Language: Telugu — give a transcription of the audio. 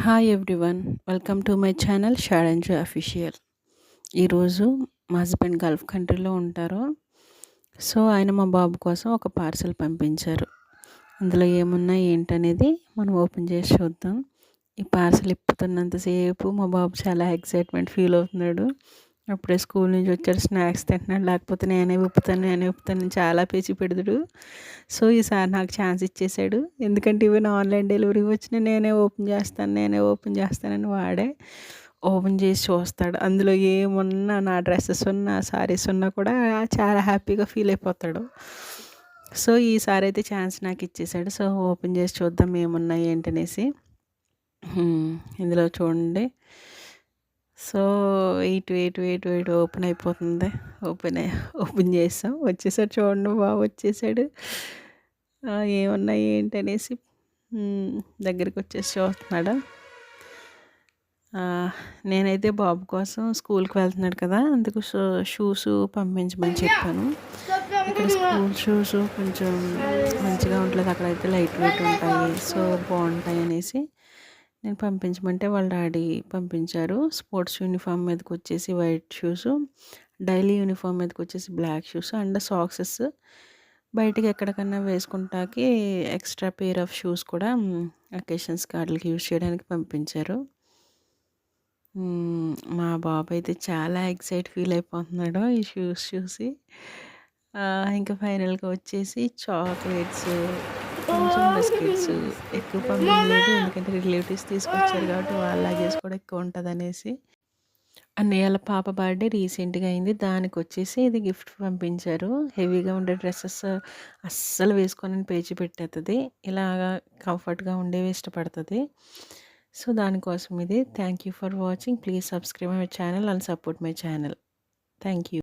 Hi everyone, welcome to my channel షాడెంజో అఫీషియల్. ఈరోజు మా హస్బెండ్ గల్ఫ్ కంట్రీలో ఉంటారు. సో ఆయన మా బాబు కోసం ఒక పార్సెల్ పంపించారు. అందులో ఏమున్నాయి ఏంటనేది మనం ఓపెన్ చేసి చూద్దాం. ఈ పార్సెల్ ఇప్పుతున్నంతసేపు మా బాబు చాలా ఎక్సైట్మెంట్ ఫీల్ అవుతున్నాడు. అప్పుడే స్కూల్ నుంచి వచ్చాడు, స్నాక్స్ తింటున్నాడు. లేకపోతే నేనే విప్పుతాను చాలా పేచి పెడతాడు. సో ఈసారి నాకు ఛాన్స్ ఇచ్చేసాడు. ఎందుకంటే ఈవెన్ ఆన్లైన్ డెలివరీ వచ్చినా నేనే ఓపెన్ చేస్తానని వాడే ఓపెన్ చేసి చూస్తాడు. అందులో ఏమున్నా, నా డ్రెస్సెస్ ఉన్నా, సారీస్ ఉన్నా కూడా చాలా హ్యాపీగా ఫీల్ అయిపోతాడు. సో ఈసారి అయితే ఛాన్స్ నాకు ఇచ్చేసాడు. సో ఓపెన్ చేసి చూద్దాం ఏమున్నాయి ఏంటనేసి. ఇందులో చూడండి. సో వెయిట్ ఓపెన్ అయిపోతుంది. ఓపెన్ చేసాం. వచ్చేసాడు చూడండి, బాబు వచ్చేసాడు. ఏమున్నాయి ఏంటనేసి దగ్గరికి వచ్చేసి చూస్తున్నాడు. నేనైతే బాబు కోసం స్కూల్కి వెళ్తున్నాడు కదా, అందుకు షూస్ పంపించమని చెప్పాను. ఇక్కడ స్కూల్ షూస్ కొంచెం మంచిగా ఉండలేదు, అక్కడైతే లైట్ వెయిట్ ఉంటాయి, సో బాగుంటాయి అనేసి నేను పంపించమంటే వాళ్ళ డాడీ పంపించారు. స్పోర్ట్స్ యూనిఫామ్ మీదకి వచ్చేసి వైట్ షూస్, డైలీ యూనిఫామ్ మీదకి వచ్చేసి బ్లాక్ షూస్ అండ్ సాక్సెస్, బయటికి ఎక్కడికన్నా వేసుకుంటాకి ఎక్స్ట్రా పేర్ ఆఫ్ షూస్ కూడా అకేషన్స్కి వాటికి యూజ్ చేయడానికి పంపించారు. మా బాబు అయితే చాలా ఫీల్ అయిపోతున్నాడు ఈ షూస్ చూసి. ఇంకా ఫైనల్గా వచ్చేసి చాక్లెట్స్, కొంచెం బిస్కెట్స్ ఎక్కువ పంపించలేదు, ఎందుకంటే రిలేటివ్స్ తీసుకొచ్చారు కాబట్టి వాళ్ళ లగేజ్ కూడా ఎక్కువ ఉంటుంది అనేసి. అన్నయ్య వాళ్ళ పాప బర్త్డే రీసెంట్గా అయింది, దానికి వచ్చేసి ఇది గిఫ్ట్ పంపించారు. హెవీగా ఉండే డ్రెస్సెస్ అస్సలు వేసుకొని పేచి పెట్టేస్తుంది, ఇలాగా కంఫర్ట్గా ఉండేవి ఇష్టపడుతుంది. సో దానికోసం ఇది. Thank you for watching. Please subscribe my channel and support my channel. Thank you.